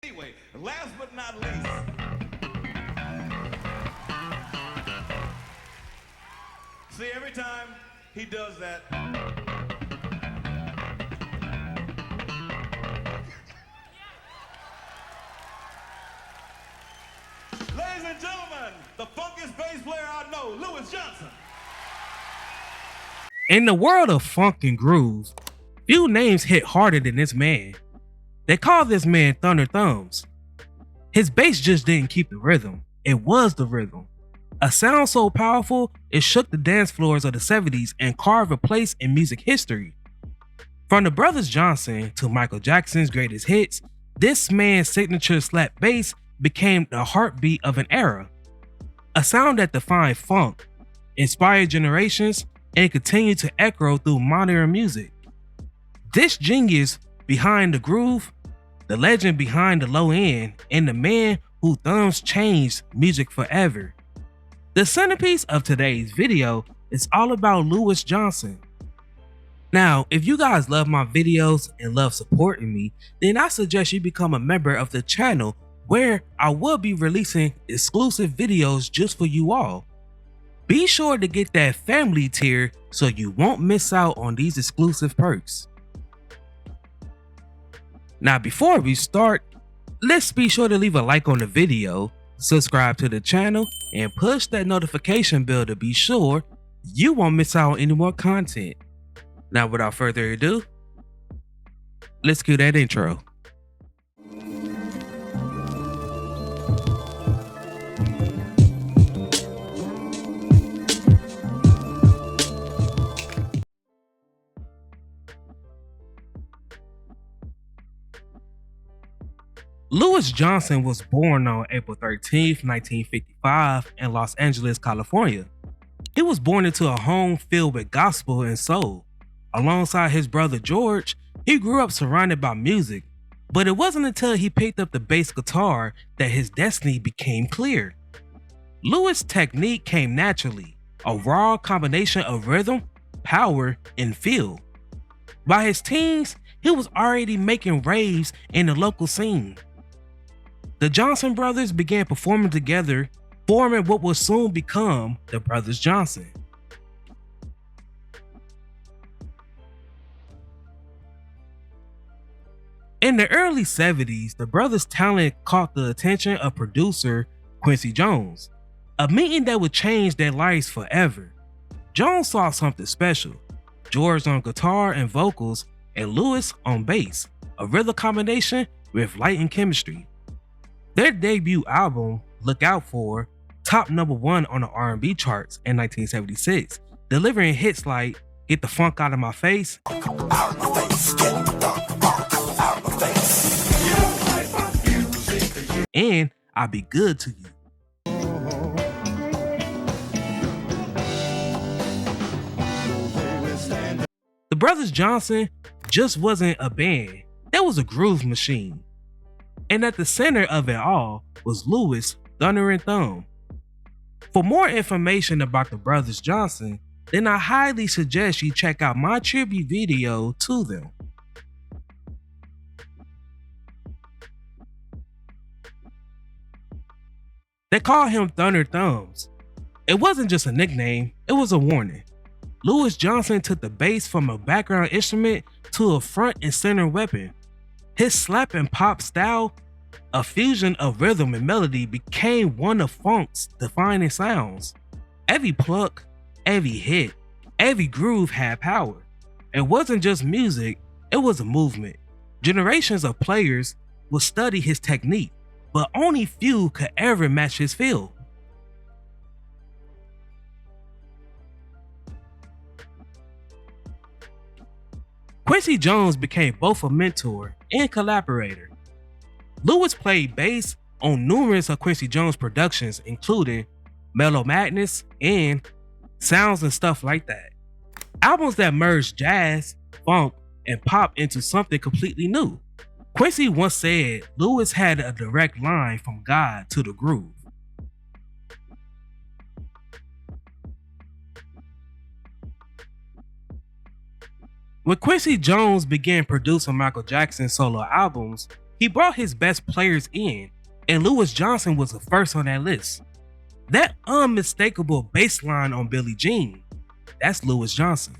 Anyway, last but not least, see, every time he does that, ladies and gentlemen, the funkiest bass player I know, Louis Johnson. In the world of funk and groove, few names hit harder than this man. They call this man Thunder Thumbs. His bass just didn't keep the rhythm, it was the rhythm. A sound so powerful, it shook the dance floors of the 70s and carved a place in music history. From the Brothers Johnson to Michael Jackson's greatest hits, this man's signature slap bass became the heartbeat of an era. A sound that defined funk, inspired generations, and continued to echo through modern music. This genius behind the groove, the legend behind the low end, and the man whose thumbs changed music forever. The centerpiece of today's video is all about Louis Johnson. Now, if you guys love my videos and love supporting me, then I suggest you become a member of the channel where I will be releasing exclusive videos just for you all. Be sure to get that family tier so you won't miss out on these exclusive perks. Now, before we start, let's be sure to leave a like on the video, subscribe to the channel, and push that notification bell to be sure you won't miss out on any more content. Now, without further ado, let's cue that intro. Louis Johnson was born on April 13, 1955 in Los Angeles, California. He was born into a home filled with gospel and soul. Alongside his brother George, he grew up surrounded by music, but it wasn't until he picked up the bass guitar that his destiny became clear. Louis' technique came naturally, a raw combination of rhythm, power, and feel. By his teens, he was already making raves in the local scene. The Johnson brothers began performing together, forming what would soon become the Brothers Johnson. In the early 70s, the brothers' talent caught the attention of producer Quincy Jones, a meeting that would change their lives forever. Jones saw something special: George on guitar and vocals, and Louis on bass, a rhythm combination with light and chemistry. Their debut album, Look Out For, topped #1 on the R&B charts in 1976, delivering hits like Get the Funk Out of My Face, and I'll Be Good to You. The Brothers Johnson just wasn't a band, they was a groove machine. And at the center of it all was Louis Thunder and Thumb. For more information about the Brothers Johnson, then I highly suggest you check out my tribute video to them. They call him Thunder Thumbs. It wasn't just a nickname, it was a warning. Louis Johnson took the bass from a background instrument to a front and center weapon. His slap and pop style, a fusion of rhythm and melody, became one of funk's defining sounds. Every pluck, every hit, every groove had power. It wasn't just music, it was a movement. Generations of players would study his technique, but only few could ever match his feel. Quincy Jones became both a mentor and collaborator. Louis played bass on numerous of Quincy Jones' productions, including Mellow Madness and Sounds and Stuff Like That. Albums that merged jazz, funk, and pop into something completely new. Quincy once said Louis had a direct line from God to the groove. When Quincy Jones began producing Michael Jackson's solo albums, He brought his best players in, and Louis Johnson was the first on that list. That unmistakable bass line on Billie Jean, that's Louis Johnson.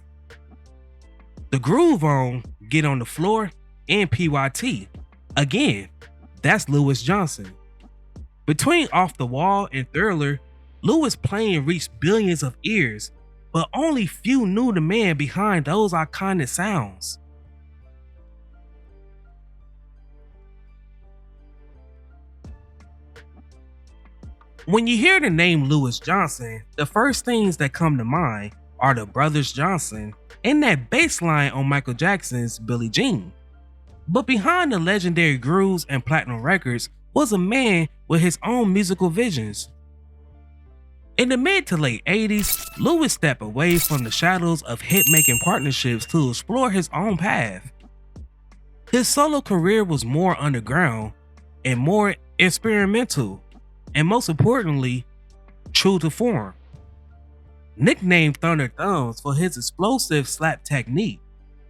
The groove on Get on the Floor and PYT, again, that's Louis Johnson. Between Off the Wall and Thriller, Louis' playing reached billions of ears, but only few knew the man behind those iconic sounds. When you hear the name Louis Johnson, the first things that come to mind are the Brothers Johnson and that bass line on Michael Jackson's Billie Jean. But behind the legendary grooves and platinum records was a man with his own musical visions. In the mid to late 80s, Louis stepped away from the shadows of hit-making partnerships to explore his own path. His solo career was more underground and more experimental, and most importantly, true to form. Nicknamed Thunder Thumbs for his explosive slap technique,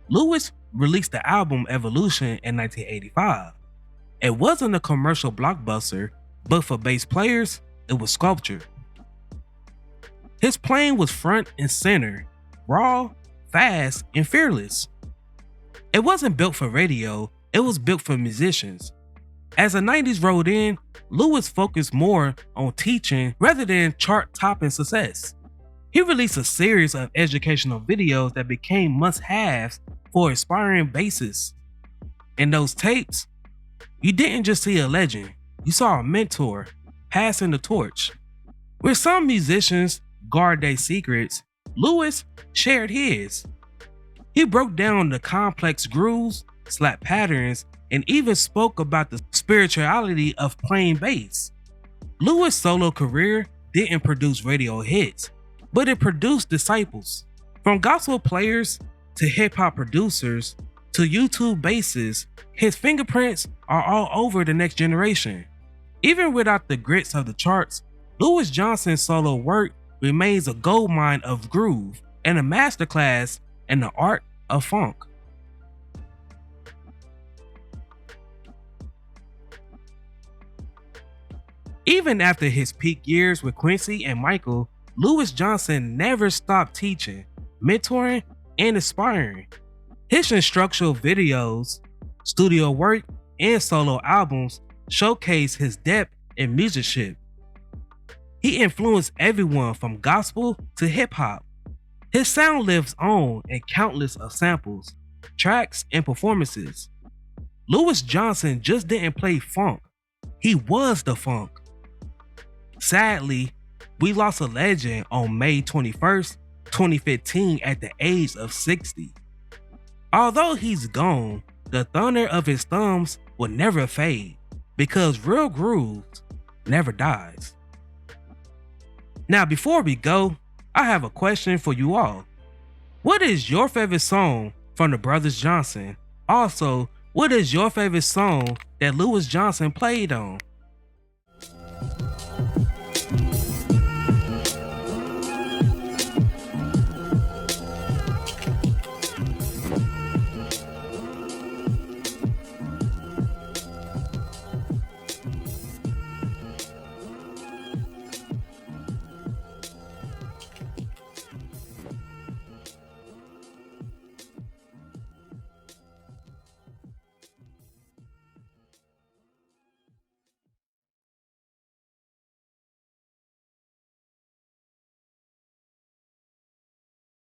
Louis released the album Evolution in 1985. It wasn't a commercial blockbuster, but for bass players, it was sculpture. His playing was front and center, raw, fast, and fearless. It wasn't built for radio, it was built for musicians. As the 90s rolled in, Louis focused more on teaching rather than chart-topping success. He released a series of educational videos that became must-haves for aspiring bassists. In those tapes, you didn't just see a legend, you saw a mentor passing the torch. Where some musicians guard their secrets, Louis shared his. He broke down the complex grooves, slap patterns, and even spoke about the spirituality of playing bass. Louis' solo career didn't produce radio hits, but it produced disciples. From gospel players to hip-hop producers to YouTube bassists, his fingerprints are all over the next generation. Even without the grits of the charts, Louis Johnson's solo work remains a goldmine of groove and a masterclass in the art of funk. Even after his peak years with Quincy and Michael, Louis Johnson never stopped teaching, mentoring, and inspiring. His instructional videos, studio work, and solo albums showcase his depth in musicianship. He influenced everyone from gospel to hip-hop. His sound lives on in countless of samples, tracks, and performances. Louis Johnson just didn't play funk, he was the funk. Sadly, we lost a legend on May 21st, 2015 at the age of 60. Although he's gone, the thunder of his thumbs will never fade because real grooves never dies. Now before we go, I have a question for you all. What is your favorite song from the Brothers Johnson? Also, what is your favorite song that Louis Johnson played on?